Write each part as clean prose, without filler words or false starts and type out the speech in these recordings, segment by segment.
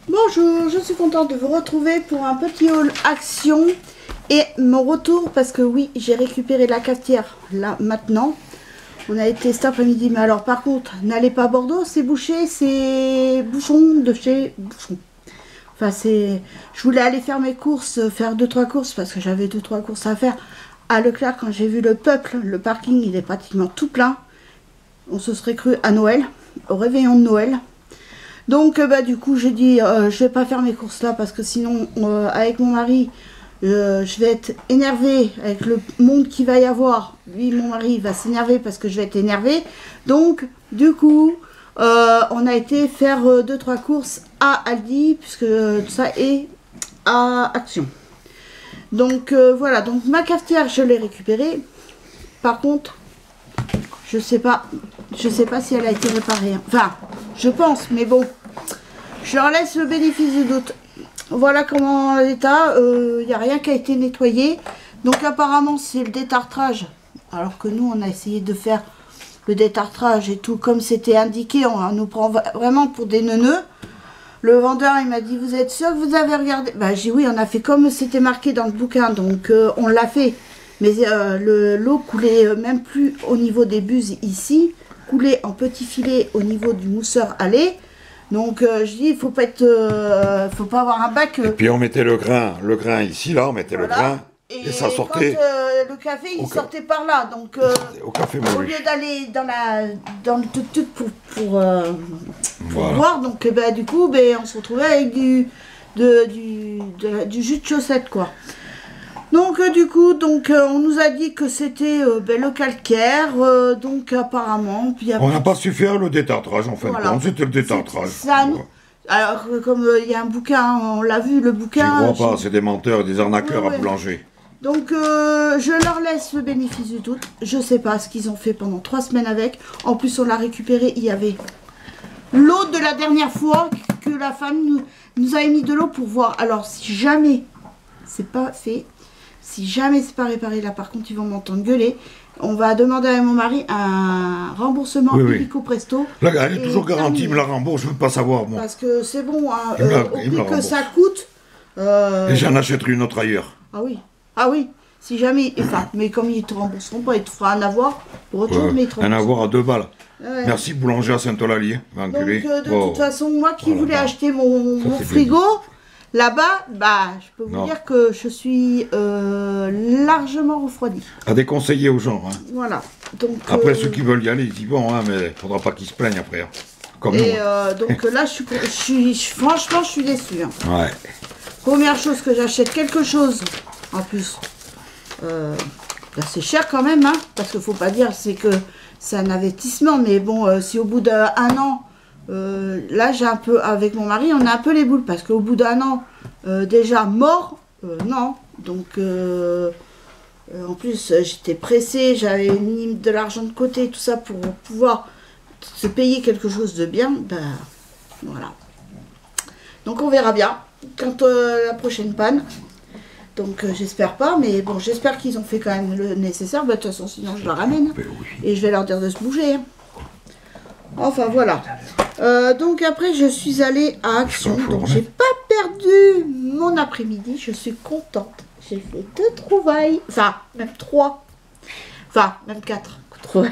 Bonjour, je suis contente de vous retrouver pour un petit haul action et mon retour parce que oui, j'ai récupéré la cafetière là maintenant. On a été cet après-midi, mais alors par contre, n'allez pas à Bordeaux, c'est bouché, c'est bouchon de chez bouchon. Enfin, je voulais aller faire mes courses, faire 2-3 courses parce que j'avais 2-3 courses à faire à Leclerc. Quand j'ai vu le peuple, le parking, il est pratiquement tout plein. On se serait cru à Noël, au réveillon de Noël. Donc du coup j'ai dit je vais pas faire mes courses là parce que sinon avec mon mari je vais être énervée avec le monde qu'il va y avoir. Lui, mon mari, va s'énerver parce que je vais être énervée. Donc du coup on a été faire 2-3 courses à Aldi puisque tout ça est à Action. Donc voilà, donc ma cafetière je l'ai récupérée. Par contre je sais pas si elle a été réparée. Enfin, je pense, mais bon, je leur laisse le bénéfice du doute. Voilà comment l'état, il n'y a rien qui a été nettoyé. Donc apparemment, c'est le détartrage. Alors que nous, on a essayé de faire le détartrage et tout comme c'était indiqué. On nous prend vraiment pour des neuneux. Le vendeur, il m'a dit, vous êtes sûr que vous avez regardé? Bah, j'ai dit oui, on a fait comme c'était marqué dans le bouquin, donc on l'a fait. Mais l'eau coulait même plus au niveau des buses ici, coulait en petits filets au niveau du mousseur à lait. Donc je dis, il faut pas faut pas avoir un bac. Et puis on mettait le grain ici, là, on mettait voilà. Le grain et ça sortait. Quand, le café, il sortait par là. Donc au café au lieu d'aller dans le tuk-tuk pour voilà. Boire, donc du coup, on se retrouvait avec du jus de chaussette, quoi. Donc du coup, on nous a dit que c'était le calcaire, donc apparemment... Puis après, on n'a pas su faire le détartrage en fin de compte, c'était le détartrage. Ça, voilà. Alors comme il y a un bouquin, on l'a vu, le bouquin... Je crois pas, c'est des menteurs et des arnaqueurs à boulanger. Donc je leur laisse le bénéfice du doute, je sais pas ce qu'ils ont fait pendant 3 semaines avec. En plus on l'a récupéré, il y avait l'eau de la dernière fois que la femme nous avait mis de l'eau pour voir. Alors si jamais c'est pas fait... Si jamais c'est pas réparé, là par contre ils vont m'entendre gueuler. On va demander à mon mari un remboursement illico presto. Là, elle est toujours garantie, me la rembourse, je veux pas savoir moi. Parce que c'est bon, hein, au prix que ça coûte. Et j'en achèterai une autre ailleurs. Ah oui, si jamais, enfin, mais comme ils te rembourseront pas, ils te feront un avoir pour autre chose, mais ils te un avoir à 2 balles. Ouais. Merci boulanger à Saint-Eulalie. Donc de toute façon, moi qui voulais acheter mon frigo, là-bas, je peux vous dire que je suis largement refroidie. À déconseiller aux gens. Hein. Voilà. Donc, après, ceux qui veulent y aller, ils y vont, hein, mais il ne faudra pas qu'ils se plaignent après. Hein. Comme nous. Donc là, franchement, je suis déçue. Hein. Ouais. Première chose que j'achète quelque chose, en plus, c'est cher quand même, hein, parce qu'il ne faut pas dire c'est un investissement, mais bon, si au bout d'1 an, là j'ai un peu, avec mon mari, on a un peu les boules, parce qu'au bout d'1 an, déjà mort, non, donc en plus j'étais pressée, j'avais mis de l'argent de côté, tout ça pour pouvoir se payer quelque chose de bien, voilà. Donc on verra bien quand la prochaine panne. Donc j'espère pas, mais bon, j'espère qu'ils ont fait quand même le nécessaire. De toute façon, sinon je la ramène. Et je vais leur dire de se bouger. Enfin voilà. Donc après, je suis allée à Action. Donc j'ai pas perdu mon après-midi. Je suis contente. J'ai fait 2 trouvailles. Enfin, même 3. Enfin, même 4 trouvailles.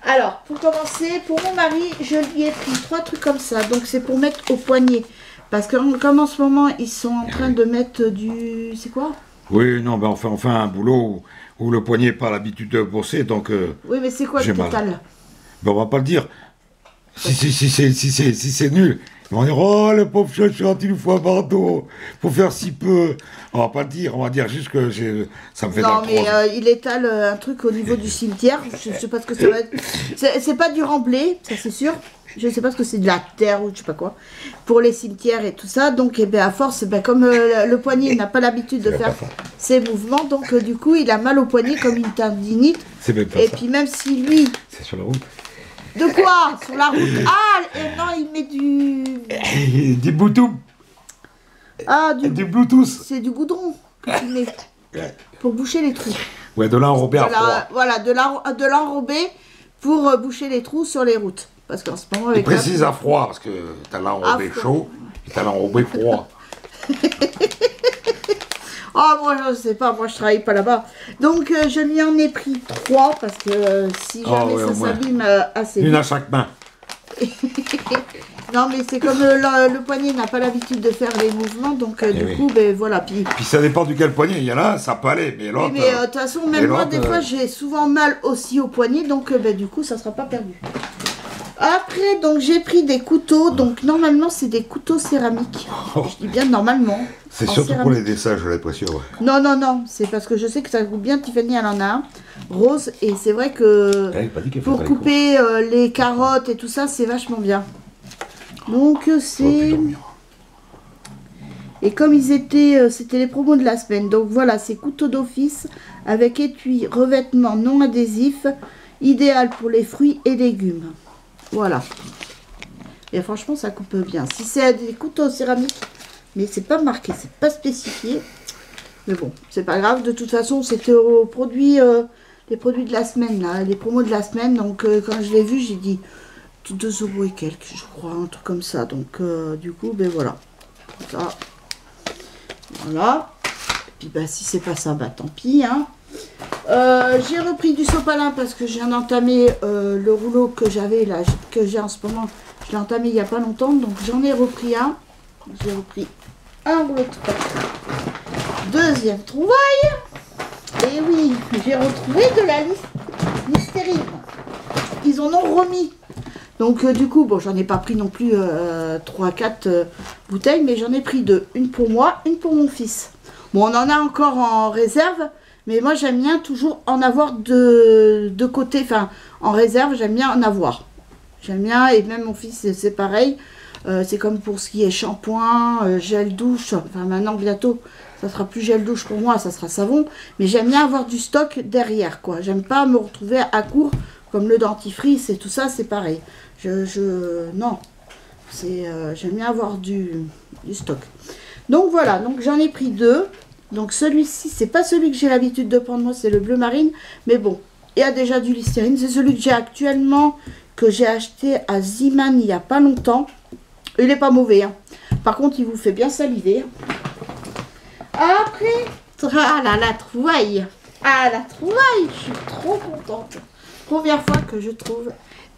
Alors, pour commencer, pour mon mari, je lui ai pris 3 trucs comme ça. Donc c'est pour mettre au poignet. Parce que comme en ce moment, ils sont en train de mettre du... C'est quoi? Oui, non, on fait un boulot où le poignet n'a pas l'habitude de bosser, donc... oui, mais c'est quoi le total? On va pas le dire. Si c'est nul, ils vont dire, oh, le pauvre chouchoute, il nous faut un marteau pour faire si peu. On va pas le dire, on va dire juste que ça me fait... Non, mais il étale un truc au niveau du cimetière. Je sais pas ce que ça va être. C'est pas du remblai, ça c'est sûr. Je sais pas ce que c'est, de la terre ou je sais pas quoi, pour les cimetières et tout ça. Donc à force, comme le poignet n'a pas l'habitude de faire ces mouvements, donc du coup il a mal au poignet comme une tendinite. C'est même pas et ça. Puis même si lui... C'est sur la route. De quoi? Sur la route? Ah, non, il met du Bluetooth. Ah, du Bluetooth. C'est du goudron que tu mets pour boucher les trous. Ouais, de l'enrober à froid. Voilà, de l'enrober pour boucher les trous sur les routes. parce qu'en ce moment Et avec précise à froid, parce que t'as l'enrobé chaud et t'as l'enrobé froid. Oh, moi je sais pas, moi je travaille pas là-bas. Donc je lui en ai pris 3 parce que si jamais ouais, ça au moins. s'abîme assez Une vite. à chaque main. Non, mais c'est comme le poignet n'a pas l'habitude de faire les mouvements, donc du oui. coup, ben voilà. Puis Ça dépend duquel poignet. Il y en a, ça peut aller, mais oui, l'autre. mais de toute façon, même moi, des fois, l'autre, j'ai souvent mal aussi au poignet, donc ben, du coup, ça sera pas perdu. Après, donc j'ai pris des couteaux, donc normalement, c'est des couteaux céramiques. Oh. Je dis bien normalement. C'est en surtout pour céramique. les dessins, j'ai l'impression. Ouais. Non, non, non, c'est parce que je sais que ça goûte bien. Tiffany, elle en a un, rose, et c'est vrai que Elle pas dit qu'elle pour ferait couper les carottes et tout ça, c'est vachement bien. Donc les courses. Oh, c'est... putain, merde. Et comme ils étaient, c'était les promos de la semaine. Donc voilà, c'est couteau d'office avec étui, revêtement non adhésif, idéal pour les fruits et légumes. Voilà. Et franchement, ça coupe bien. Si c'est des couteaux céramiques, mais c'est pas marqué, c'est pas spécifié. Mais bon, c'est pas grave. De toute façon, c'était aux produits, les produits de la semaine, là, les promos de la semaine. Donc quand je l'ai vu, j'ai dit 2 € et quelques, je crois, un truc comme ça. Donc du coup, ben voilà. Ça. Voilà. Et puis bah si c'est pas ça, bah tant pis. Hein. J'ai repris du sopalin parce que j'ai entamé le rouleau que j'avais là, que j'ai en ce moment. Je l'ai entamé il n'y a pas longtemps, donc j'en ai repris un. J'ai repris un rouleau de sopalin. Deuxième trouvaille. Et oui, j'ai retrouvé de la Listerine. Ils en ont remis. Donc du coup, bon, j'en ai pas pris non plus 3-4 bouteilles, mais j'en ai pris 2. Une pour moi, une pour mon fils. Bon, on en a encore en réserve, mais moi j'aime bien toujours en avoir de côté. Enfin, en réserve, j'aime bien en avoir. J'aime bien, et même mon fils, c'est pareil. C'est comme pour ce qui est shampoing, gel douche. Enfin, maintenant, bientôt, ça sera plus gel douche pour moi, ça sera savon. Mais j'aime bien avoir du stock derrière, quoi. J'aime pas me retrouver à court, comme le dentifrice et tout ça, c'est pareil. Non, j'aime bien avoir du stock. Donc voilà, donc j'en ai pris 2. Donc celui-ci, c'est pas celui que j'ai l'habitude de prendre moi, c'est le bleu marine. Mais bon, il y a déjà du Listerine. C'est celui que j'ai actuellement, que j'ai acheté à Ziman il y a pas longtemps. Il est pas mauvais. Hein. Par contre, il vous fait bien saliver. Après, la trouvaille. Ah, la trouvaille, je suis trop contente. Première fois que je trouve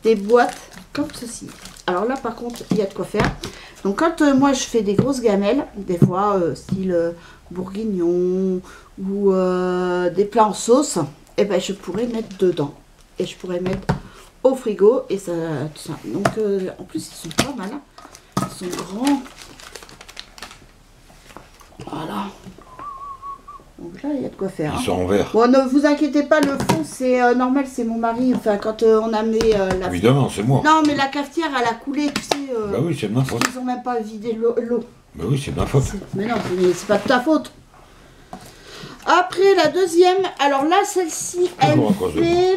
des boîtes comme ceci. Alors là, par contre, il y a de quoi faire. Donc quand moi je fais des grosses gamelles, des fois style bourguignon ou des plats en sauce, et ben je pourrais mettre dedans. Et je pourrais mettre au frigo et ça. Donc en plus ils sont pas mal. Hein. Ils sont grands. Voilà. Donc là il y a de quoi faire. Ils Hein. sont en verre. Bon, ne vous inquiétez pas, le fond c'est normal, c'est mon mari. Enfin quand on a mis la. Évidemment, c'est moi. Non mais la cafetière elle a coulé, tu sais. Bah oui, c'est de ma faute. Ils ont même pas vidé l'eau. Bah oui, c'est de ma faute. Mais non, c'est pas de ta faute. Après la deuxième, alors là celle-ci, elle Toujours à cause de moi. fait.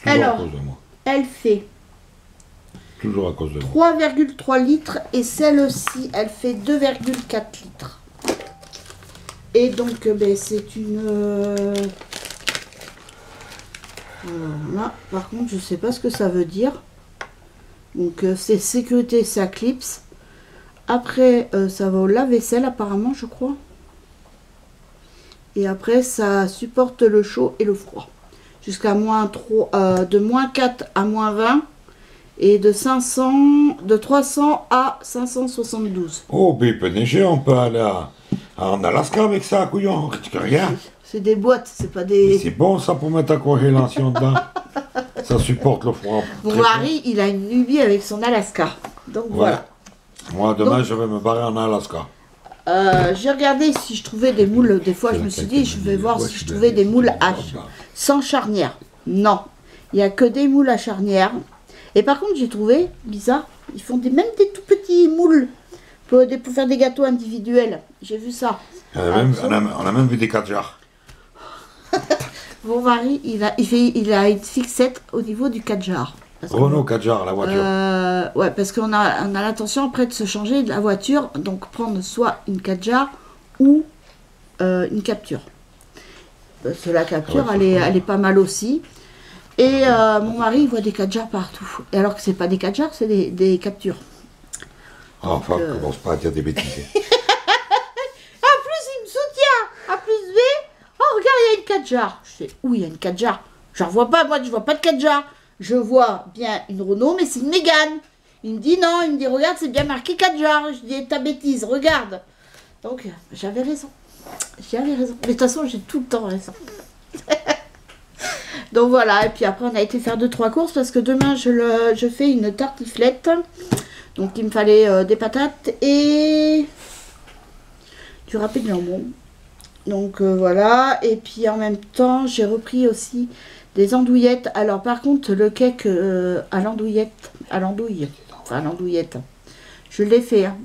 Toujours à Alors, cause de moi. elle fait Toujours à cause de moi. 3,3 litres et celle-ci, elle fait 2,4 litres. Et donc, ben, c'est une... là, par contre, je sais pas ce que ça veut dire. Donc, c'est sécurité, ça clipse. Après, ça va au lave-vaisselle, apparemment, je crois. Et après, ça supporte le chaud et le froid. Jusqu'à de moins 4 à moins 20. Et de 300 à 572. Oh, ben, il peut neiger, on peut aller en Alaska avec ça, couillon. Rien. C'est des boîtes, c'est pas des... C'est bon ça pour mettre ta congélation dedans. Ça supporte le froid. Mon mari, il a une lubie avec son Alaska. Donc voilà. Moi, demain, je vais me barrer en Alaska. J'ai regardé si je trouvais des moules. Des fois, je me suis dit, je vais voir si je trouvais des moules H. Sans charnière. Non. Il n'y a que des moules à charnière. Et par contre, j'ai trouvé, Lisa, ils font même des tout petits moules pour faire des gâteaux individuels. J'ai vu ça. On a même vu des 4 jars. Mon mari, il a une fixette au niveau du 4 jars. Renault 4 jars, la voiture. Ouais, parce qu'on a l'intention après de se changer de la voiture, donc prendre soit une 4 jars ou une capture. Parce que la capture, elle est pas mal aussi. Et mon mari il voit des 4 jars partout. Et alors que c'est pas des 4 jars, c'est des captures. Enfin, commence pas à dire des bêtises. A plus il me soutient. A plus B. Oh regarde, il y a une 4 jars. Je sais, où il y a une 4 jars? Je ne vois pas, moi je vois pas de 4 jars. Je vois bien une Renault, mais c'est une Mégane. Il me dit non, il me dit regarde, c'est bien marqué 4 jars. Je dis ta bêtise, regarde. Donc j'avais raison. J'avais raison. Mais de toute façon, j'ai tout le temps raison. Donc voilà, et puis après on a été faire 2-3 courses parce que demain je fais une tartiflette. Donc il me fallait des patates et du râpé de jambon. Donc voilà, et puis en même temps j'ai repris aussi des andouillettes. Alors par contre le cake à l'andouille, je l'ai fait. Hein.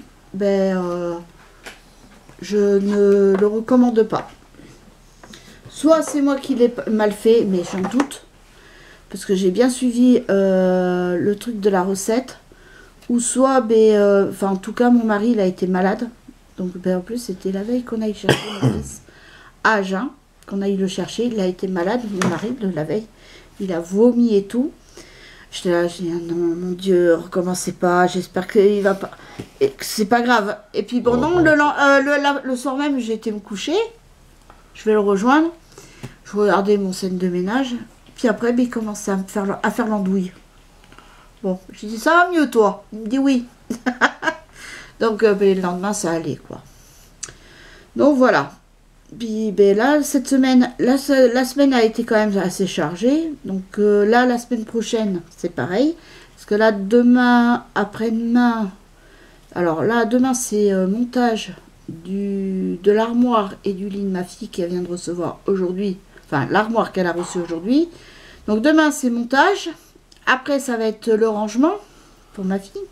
Je ne le recommande pas. Soit c'est moi qui l'ai mal fait, mais j'en doute. Parce que j'ai bien suivi le truc de la recette. Ou soit, en tout cas, mon mari, il a été malade. Donc, en plus, c'était la veille qu'on aille chercher mon fils à Agen. Qu'on aille le chercher. Il a été malade, mon mari, de la veille. Il a vomi et tout. J'étais là, j'ai dit, non, mon Dieu, recommencez pas. J'espère qu'il va pas. Et que c'est pas grave. Et puis, bon, non, le soir même, j'ai été me coucher. Je vais le rejoindre. Je regardais mon scène de ménage. Puis après, il commençait à faire l'andouille. Bon, je lui dis, ça va mieux, toi? Il me dit oui. Donc, le lendemain, ça allait, quoi. Donc, voilà. Puis, là, cette semaine, la semaine a été quand même assez chargée. Donc, là, la semaine prochaine, c'est pareil. Parce que là, demain, après-demain... Alors, là, demain, c'est montage de l'armoire et du lit de ma fille qu'elle vient de recevoir aujourd'hui. Enfin, l'armoire qu'elle a reçue aujourd'hui. Donc, demain, c'est montage. Après, ça va être le rangement pour ma fille.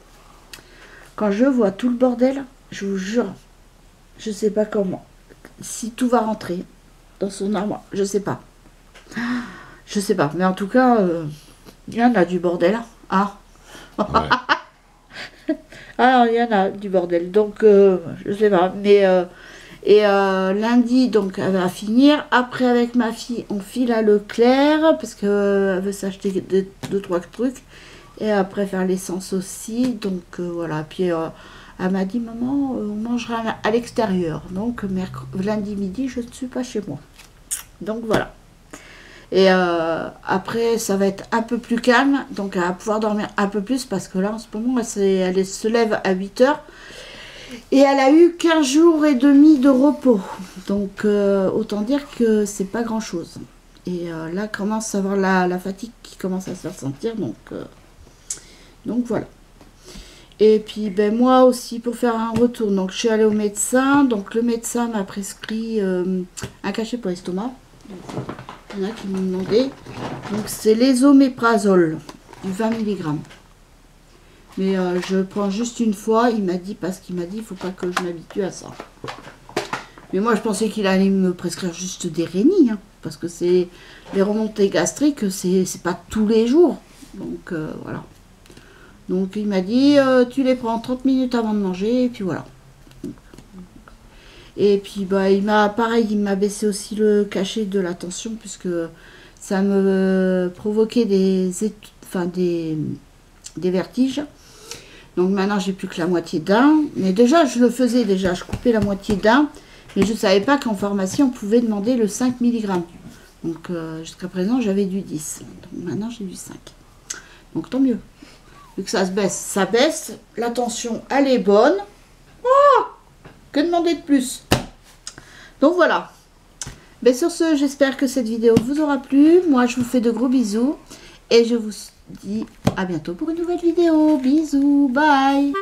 Quand je vois tout le bordel, je vous jure, je sais pas comment. Si tout va rentrer dans son armoire, je sais pas. Je sais pas. Mais en tout cas, il y en a du bordel. Ah. Ouais. Alors, il y en a du bordel. Donc, je sais pas. Mais, lundi, donc, elle va finir. Après, avec ma fille, on file à Leclerc parce qu'elle veut s'acheter 2-3 trucs. Et après, faire l'essence aussi. Donc, voilà. Puis, elle m'a dit, maman, on mangera à l'extérieur. Donc, lundi midi, je ne suis pas chez moi. Donc, voilà. Et après, ça va être un peu plus calme. Donc, elle va pouvoir dormir un peu plus parce que là, en ce moment, elle se lève à 8 h. Et elle a eu 15 jours et demi de repos. Donc, autant dire que c'est pas grand-chose. Et là, commence à avoir la fatigue qui commence à se faire sentir. Donc voilà. Et puis, moi aussi, pour faire un retour. Donc, je suis allée au médecin. Donc, le médecin m'a prescrit un cachet pour l'estomac. Il y en a qui m'ont demandé. Donc, c'est l'ésoméprazole, du 20 mg. Mais je prends juste une fois, il m'a dit, parce qu'il m'a dit, il ne faut pas que je m'habitue à ça. Mais moi, je pensais qu'il allait me prescrire juste des Rénis, hein, parce que c'est les remontées gastriques, c'est pas tous les jours. Donc, voilà. Donc, il m'a dit, tu les prends 30 minutes avant de manger, et puis voilà. Et puis, il m'a baissé aussi le cachet de la tension, puisque ça me provoquait des vertiges. Donc maintenant, j'ai plus que la moitié d'un. Mais déjà, je le faisais déjà. Je coupais la moitié d'un. Mais je ne savais pas qu'en pharmacie, on pouvait demander le 5 mg. Donc jusqu'à présent, j'avais du 10. Donc maintenant, j'ai du 5. Donc tant mieux. Vu que ça se baisse, ça baisse. La tension, elle est bonne. Oh, que demander de plus? Donc voilà. Mais sur ce, j'espère que cette vidéo vous aura plu. Moi, je vous fais de gros bisous. Et je vous dis à bientôt pour une nouvelle vidéo. Bisous, bye.